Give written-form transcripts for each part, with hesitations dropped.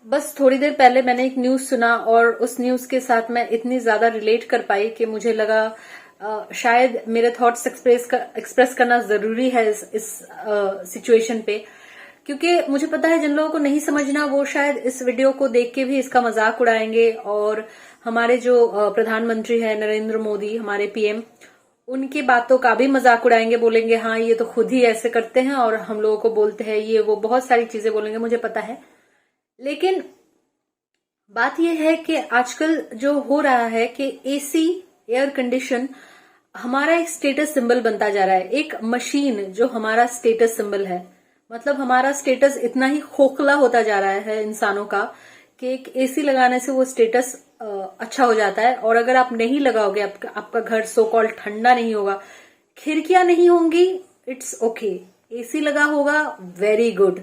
बस थोड़ी देर पहले मैंने एक न्यूज सुना और उस न्यूज के साथ मैं इतनी ज्यादा रिलेट कर पाई कि मुझे लगा शायद मेरे थॉट्स एक्सप्रेस करना जरूरी है इस सिचुएशन पे, क्योंकि मुझे पता है जिन लोगों को नहीं समझना वो शायद इस वीडियो को देख के भी इसका मजाक उड़ाएंगे और हमारे जो प्रधानमंत्री है नरेंद्र मोदी, हमारे पीएम, उनकी बातों का भी मजाक उड़ाएंगे, बोलेंगे हाँ ये तो खुद ही ऐसे करते हैं और हम लोगों को बोलते हैं ये वो, बहुत सारी चीजें बोलेंगे, मुझे पता है। लेकिन बात यह है कि आजकल जो हो रहा है कि एसी, एयर कंडीशन हमारा एक स्टेटस सिंबल बनता जा रहा है, एक मशीन जो हमारा स्टेटस सिंबल है। मतलब हमारा स्टेटस इतना ही खोखला होता जा रहा है इंसानों का कि एक एसी लगाने से वो स्टेटस अच्छा हो जाता है। और अगर आप नहीं लगाओगे, आपका घर सो कॉल्ड ठंडा नहीं होगा, खिड़कियां नहीं होंगी, इट्स ओके। एसी लगा होगा, वेरी गुड।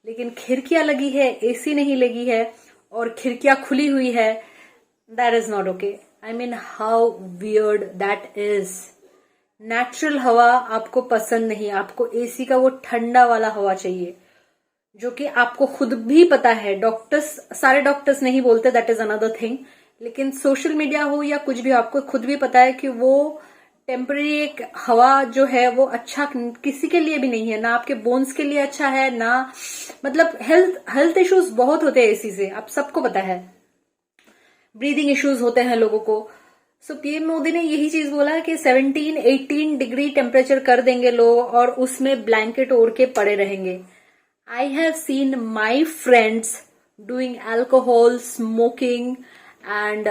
लेकिन खिड़कियां लगी है, एसी नहीं लगी है और खिड़कियां खुली हुई है, that is not okay. I mean how weird that is. Natural हवा आपको पसंद नहीं, आपको एसी का वो ठंडा वाला हवा चाहिए, जो कि आपको खुद भी पता है। डॉक्टर्स, सारे डॉक्टर्स नहीं बोलते, दैट इज अनदर थिंग, लेकिन सोशल मीडिया हो या कुछ भी, आपको खुद भी पता है कि वो टेम्पररी एक हवा जो है वो अच्छा किसी के लिए भी नहीं है, ना आपके बोन्स के लिए अच्छा है, ना मतलब हेल्थ इश्यूज बहुत होते हैं एसी से, आप सबको पता है। ब्रीदिंग इश्यूज होते हैं लोगों को। सो पीएम मोदी ने यही चीज बोला कि 17-18 डिग्री टेम्परेचर कर देंगे लोग और उसमें ब्लैंकेट ओढ़ के पड़े रहेंगे। I have seen my friends doing alcohol, smoking and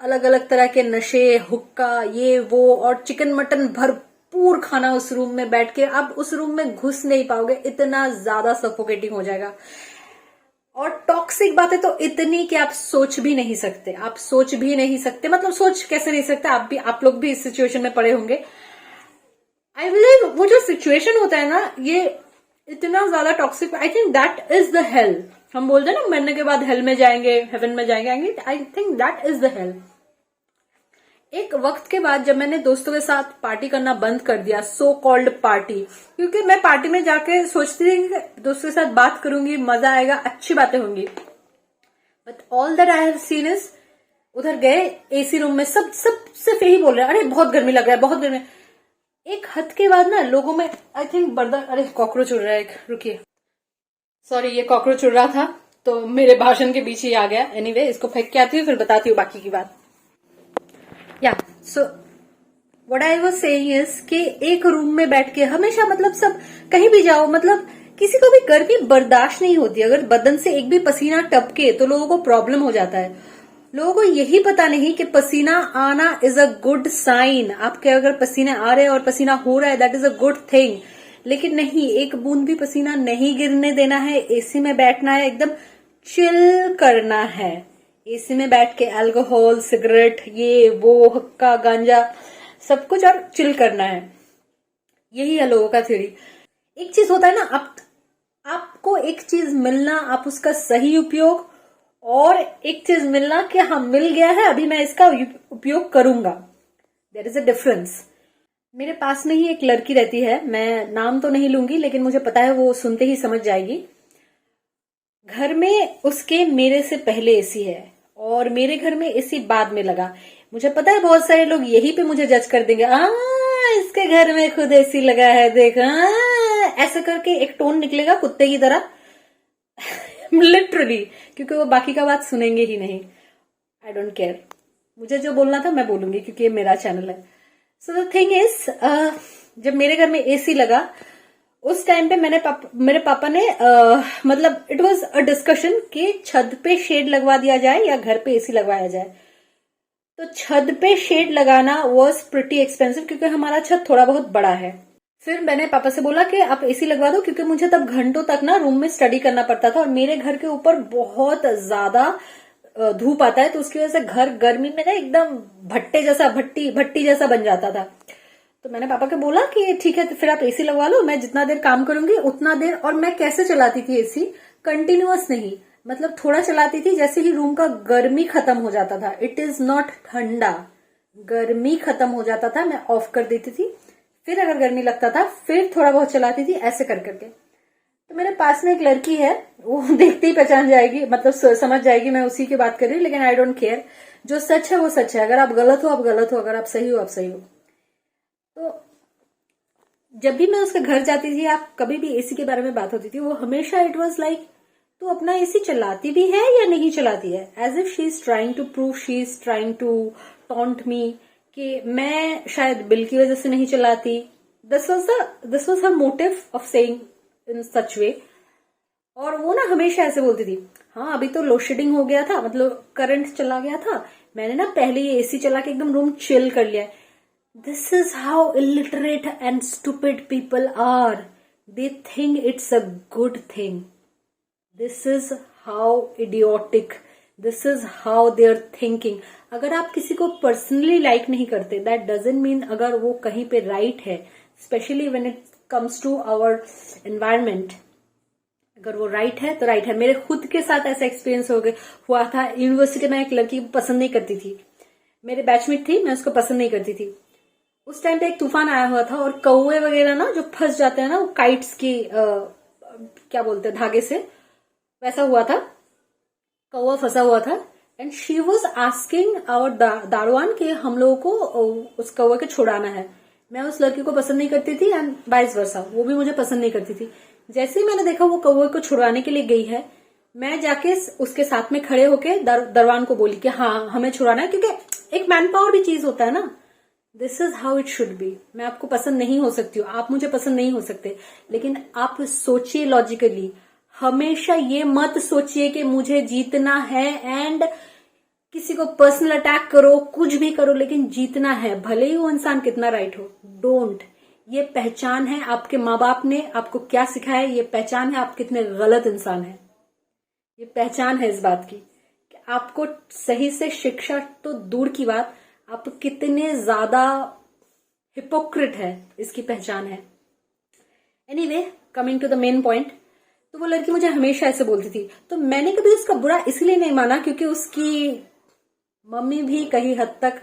अलग अलग तरह के नशे, हुक्का, ये वो, और चिकन मटन भरपूर खाना उस रूम में बैठ के। अब उस रूम में घुस नहीं पाओगे, इतना ज्यादा सफोकेटिंग हो जाएगा। और टॉक्सिक बातें तो इतनी कि आप सोच भी नहीं सकते, आप सोच भी नहीं सकते। मतलब सोच कैसे नहीं सकते, आप लोग भी इस सिचुएशन में पड़े होंगे। आई बिलीव वो जो सिचुएशन होता है ना, ये इतना ज्यादा toxic, I think that is the hell. हम बोलते हैं ना मरने के बाद हेल में जाएंगे, हेवन में जाएंगे, I think that is the hell. एक वक्त के बाद जब मैंने दोस्तों के साथ पार्टी करना बंद कर दिया, सो कॉल्ड पार्टी, क्योंकि मैं पार्टी में जाके सोचती थी कि दोस्तों के साथ बात करूंगी, मजा आएगा, अच्छी बातें होंगी, but all that I have seen is, उधर गए एसी रूम में, सब सिर्फ यही बोल रहे हैं, अरे बहुत गर्मी लग रहा है, बहुत गर्मी। एक हद के बाद ना लोगों में आई थिंक अरे कॉकरोच उड़ रहा है, रुकिए, सॉरी, ये कॉकरोच उड़ रहा था तो मेरे भाषण के बीच ही आ गया। एनीवे, इसको फेंक के आती हूँ, फिर बताती हूँ बाकी की बात। या so what I was saying is कि एक रूम में बैठ के हमेशा, मतलब सब कहीं भी जाओ, मतलब किसी को भी गर्मी बर्दाश्त नहीं होती। अगर बदन से एक भी पसीना टपके तो लोगों को प्रॉब्लम हो जाता है। लोगों को यही पता नहीं कि पसीना आना इज अ गुड साइन। आपके अगर पसीने आ रहे हैं और पसीना हो रहा है, that is a good thing. लेकिन नहीं, एक बूंद भी पसीना नहीं गिरने देना है। एसी में बैठना है, एकदम चिल करना है। एसी में बैठ के अल्कोहल, सिगरेट, ये वो, हुक्का, गांजा, सब कुछ, और चिल करना है। यही है लोगों का थ्योरी। एक चीज होता है ना, आपको एक चीज मिलना, आप उसका सही उपयोग, और एक चीज मिलना कि हाँ मिल गया है, अभी मैं इसका उपयोग करूंगा। There is a difference. मेरे पास में ही एक लड़की रहती है, मैं नाम तो नहीं लूंगी, लेकिन मुझे पता है वो सुनते ही समझ जाएगी। घर में उसके मेरे से पहले एसी है और मेरे घर में एसी बाद में लगा। मुझे पता है बहुत सारे लोग यही पे मुझे जज कर देंगे, इसके घर में खुद एसी लगा है, देख, ऐसा करके एक टोन निकलेगा कुत्ते की तरह लिटरली, क्योंकि वो बाकी का बात सुनेंगे ही नहीं। आई डोंट केयर, मुझे जो बोलना था मैं बोलूंगी, क्योंकि ये मेरा चैनल है। सो द थिंग इज, जब मेरे घर में एसी लगा उस टाइम पे मेरे पापा ने मतलब इट वाज अ डिस्कशन कि छत पे शेड लगवा दिया जाए या घर पे एसी लगवाया जाए। तो छत पे शेड लगाना वाज प्रिटी एक्सपेंसिव, क्योंकि हमारा छत थोड़ा बहुत बड़ा है। फिर मैंने पापा से बोला कि आप एसी लगवा दो, क्योंकि मुझे तब घंटों तक ना रूम में स्टडी करना पड़ता था और मेरे घर के ऊपर बहुत ज्यादा धूप आता है, तो उसकी वजह से घर गर्मी में ना एकदम भट्टी जैसा बन जाता था। तो मैंने पापा को बोला कि ठीक है, तो फिर आप एसी लगवा लो, मैं जितना देर काम करूंगी उतना देर। और मैं कैसे चलाती थी एसी, कंटिन्यूअस नहीं, मतलब थोड़ा चलाती थी, जैसे ही रूम का गर्मी खत्म हो जाता था, इट इज नॉट ठंडा, गर्मी खत्म हो जाता था, मैं ऑफ कर देती थी। फिर अगर गर्मी लगता था फिर थोड़ा बहुत चलाती थी, ऐसे कर करके। तो मेरे पास में एक लड़की है, वो देखते ही पहचान जाएगी, मतलब समझ जाएगी मैं उसी की बात कर रही हूँ, लेकिन आई डोंट केयर। जो सच है वो सच है। अगर आप गलत हो आप गलत हो, अगर आप सही हो आप सही हो। तो जब भी मैं उसके घर जाती थी, आप कभी भी एसी के बारे में बात होती थी, वो हमेशा इट वाज लाइक तू अपना एसी चलाती भी है या नहीं चलाती है, as if she is trying to prove, she is trying to taunt me कि मैं शायद बिल की वजह से नहीं चलाती। This was her motive of saying in such way. और वो ना हमेशा ऐसे बोलती थी, हाँ अभी तो लोड शेडिंग हो गया था, मतलब करंट चला गया था, मैंने ना पहले ही एसी चला के एकदम रूम चिल कर लिया। This is how illiterate and stupid people are. They think it's a good thing. This is how idiotic, this is how they are thinking. अगर आप किसी को पर्सनली लाइक नहीं करते, दैट डजेंट मीन अगर वो कहीं पे राइट है, specially when it comes to our environment. अगर वो राइट है तो राइट है। मेरे खुद के साथ ऐसा एक्सपीरियंस हुआ था। यूनिवर्सिटी में एक लड़की पसंद नहीं करती थी, मेरे बैचमेट थी, मैं उसको पसंद नहीं करती थी। उस टाइम पे एक तूफान आया हुआ था और कौवे वगैरह ना जो फंस जाते हैं ना, वो काइट्स की क्या बोलते हैं, धागे से, वैसा हुआ था। कौवा फंसा हुआ था and she was asking our दारवान कि हम लोगों को उस कौवे को छुड़ाना है। मैं उस लड़की को पसंद नहीं करती थी एंड वाइस वर्सा, वो भी मुझे पसंद नहीं करती थी। जैसे ही मैंने देखा वो कौवे को छुड़वाने के लिए गई है, मैं जाके उसके साथ में खड़े होके दरवान को बोली कि हाँ हमें छुड़ाना है, क्योंकि एक मैन पावर भी चीज होता है ना। This is how it should be. मैं आपको पसंद नहीं हो सकती हूँ, आप मुझे पसंद नहीं हो सकते, लेकिन आप सोचिए लॉजिकली। हमेशा ये मत सोचिए कि मुझे जीतना है एंड किसी को पर्सनल अटैक करो, कुछ भी करो, लेकिन जीतना है, भले ही वो इंसान कितना राइट हो। डोंट। ये पहचान है, आपके माँ बाप ने आपको क्या सिखाया है, ये पहचान है आप कितने गलत इंसान है। ये पहचान है इस बात की कि आपको सही से शिक्षा तो दूर की बात, आप कितने ज्यादा हिपोक्रिट है, इसकी पहचान है। Anyway, coming to the main point. तो वो लड़की मुझे हमेशा ऐसे बोलती थी, तो मैंने कभी उसका बुरा इसलिए नहीं माना क्योंकि उसकी मम्मी भी कहीं हद तक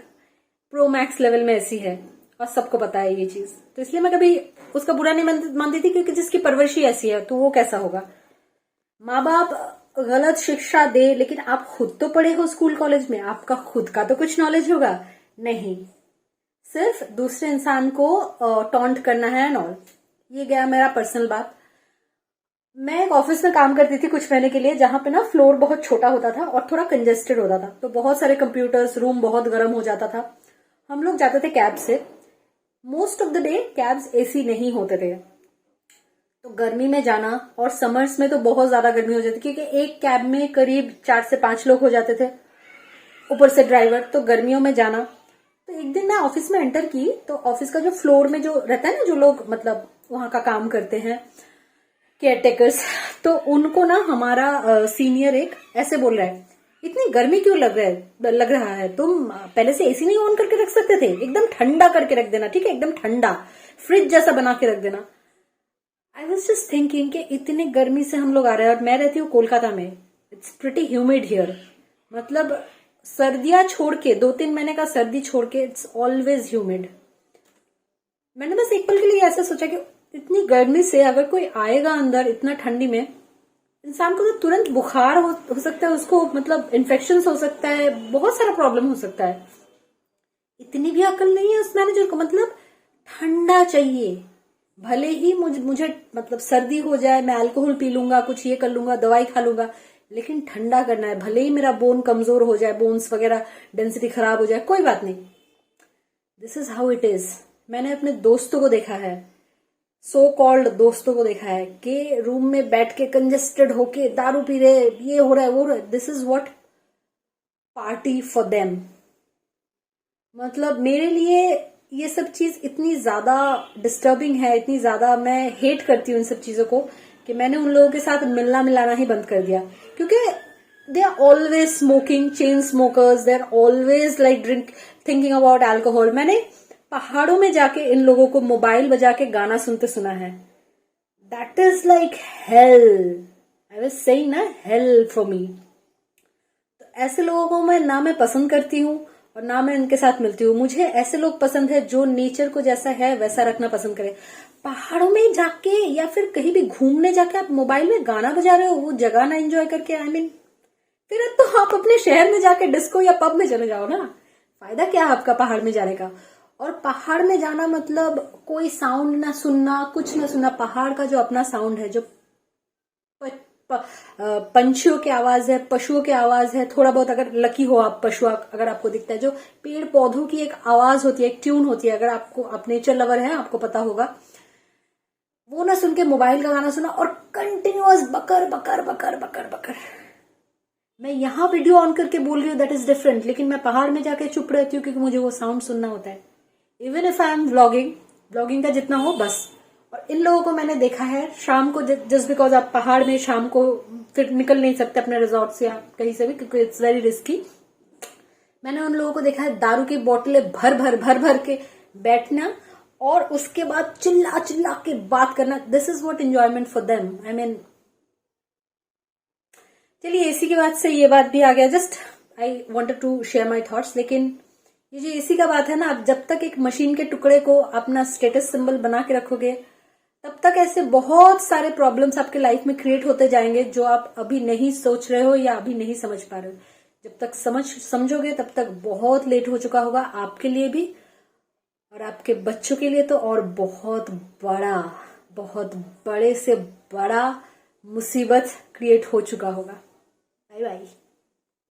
प्रो मैक्स लेवल में ऐसी है और सबको पता है ये चीज, तो इसलिए मैं कभी उसका बुरा नहीं मानती थी, क्योंकि जिसकी परवरिश ही ऐसी है तो वो कैसा होगा। माँ बाप गलत शिक्षा दे, लेकिन आप खुद तो पढ़े हो स्कूल कॉलेज में, आपका खुद का तो कुछ नॉलेज होगा नहीं, सिर्फ दूसरे इंसान को टॉन्ट करना है एंड ऑल। ये गया मेरा पर्सनल बात। मैं एक ऑफिस में काम करती थी कुछ महीने के लिए, जहां पे ना फ्लोर बहुत छोटा होता था और थोड़ा कंजेस्टेड होता था, तो बहुत सारे कंप्यूटर्स, रूम बहुत गर्म हो जाता था। हम लोग जाते थे कैब से। Most of the day cabs AC नहीं होते थे, तो गर्मी में जाना, और समर्स में तो बहुत ज्यादा गर्मी हो जाती, क्योंकि एक कैब में करीब 4 से 5 लोग हो जाते थे, ऊपर से ड्राइवर, तो गर्मियों में जाना। तो एक दिन मैं ऑफिस में एंटर की, तो ऑफिस का जो फ्लोर में जो रहता है ना, जो लोग मतलब वहां का काम करते हैं, केयर टेकर्स, तो उनको ना हमारा सीनियर एक ऐसे बोल रहा है, इतनी गर्मी क्यों लग रहा है, तुम पहले से एसी नहीं ऑन करके रख सकते थे, एकदम ठंडा करके रख देना, ठीक है, एकदम ठंडा, फ्रिज जैसा बना के रख देना। आई वॉज जस्ट थिंकिंग कि इतनी गर्मी से हम लोग आ रहे हैं, और मैं रहती हूँ कोलकाता में, इट्स प्रिटी ह्यूमिड हियर, मतलब सर्दियां छोड़ के, 2-3 महीने का सर्दी छोड़ के, इट्स ऑलवेज ह्यूमिड। मैंने बस एक पल के लिए ऐसा सोचा कि इतनी गर्मी से अगर कोई आएगा अंदर इतना ठंडी में, इंसान को तो तुरंत बुखार हो सकता है, उसको मतलब इन्फेक्शन हो सकता है, बहुत सारा प्रॉब्लम हो सकता है। इतनी भी अकल नहीं है उस मैनेजर को, मतलब ठंडा चाहिए, भले ही मुझे मतलब सर्दी हो जाए, मैं अल्कोहल पी लूंगा, कुछ ये कर लूंगा, दवाई खा लूंगा, लेकिन ठंडा करना है, भले ही मेरा बोन कमजोर हो जाए, बोन्स वगैरह डेंसिटी खराब हो जाए, कोई बात नहीं। This is how it is. मैंने अपने दोस्तों को देखा है, सो कॉल्ड दोस्तों को देखा है कि रूम में बैठ के कंजेस्टेड होके दारू पी रहे, ये हो रहा है, वो हो रहा है। This is what party for them. मतलब मेरे लिए ये सब चीज इतनी ज्यादा डिस्टर्बिंग है, इतनी ज्यादा मैं हेट करती हूँ इन सब चीजों को, कि मैंने उन लोगों के साथ मिलना मिलाना ही बंद कर दिया, क्योंकि they are always smoking, chain smokers, they are always like thinking about alcohol. मैंने पहाड़ों में जाके इन लोगों को मोबाइल बजा के गाना सुनते सुना है। That is like hell. I was saying ना, हेल फॉर मी। तो ऐसे लोगों को मैं पसंद करती हूँ, और ना मैं इनके साथ मिलती हूँ। मुझे ऐसे लोग पसंद है जो नेचर को जैसा है वैसा रखना पसंद करे। पहाड़ों में जाके या फिर कहीं भी घूमने जाके आप मोबाइल में गाना बजा रहे हो, वो जगह ना एंजॉय करके, आई मीन फिर तो आप अपने शहर में जाके डिस्को या पब में चले जाओ ना। फायदा क्या है आपका पहाड़ में जाने का? और पहाड़ में जाना मतलब कोई साउंड ना सुनना, कुछ ना सुनना। पहाड़ का जो अपना साउंड है, जो पंछियों की आवाज है, पशुओं की आवाज है, थोड़ा बहुत अगर लकी हो आप, पशु अगर आपको दिखता है, जो पेड़ पौधों की एक आवाज होती है, एक ट्यून होती है, अगर आपको आप नेचर लवर है आपको पता होगा, वो ना सुन के मोबाइल का गाना सुना और कंटिन्यूअस बकर बकर बकर बकर बकर। मैं यहाँ वीडियो ऑन करके बोल रही हूँ, दैट इज डिफरेंट, लेकिन मैं पहाड़ में जाके चुप रहती हूँ क्योंकि मुझे वो साउंड सुनना होता है। Even if I am blogging का जितना हो बस। और इन लोगों को मैंने देखा है शाम को, जस्ट बिकॉज आप पहाड़ में शाम को फिर निकल नहीं सकते अपने रिजॉर्ट से या कहीं से भी, क्योंकि इट्स वेरी रिस्की। मैंने उन लोगों को देखा है दारू की बोतलें भर भर के बैठना और उसके बाद चिल्ला चिल्ला के बात करना। This is what enjoyment for them, I mean. चलिए एसी की बात से ये बात भी आ गया, just I wanted to share my thoughts. लेकिन ये जो एसी का बात है ना, आप जब तक एक मशीन के टुकड़े को अपना स्टेटस सिंबल बना के रखोगे, तब तक ऐसे बहुत सारे प्रॉब्लम्स आपके लाइफ में क्रिएट होते जाएंगे जो आप अभी नहीं सोच रहे हो या अभी नहीं समझ पा रहे हो। जब तक समझोगे तब तक बहुत लेट हो चुका होगा, आपके लिए भी और आपके बच्चों के लिए तो, और बहुत बड़े से बड़ा मुसीबत क्रिएट हो चुका होगा। Bye bye.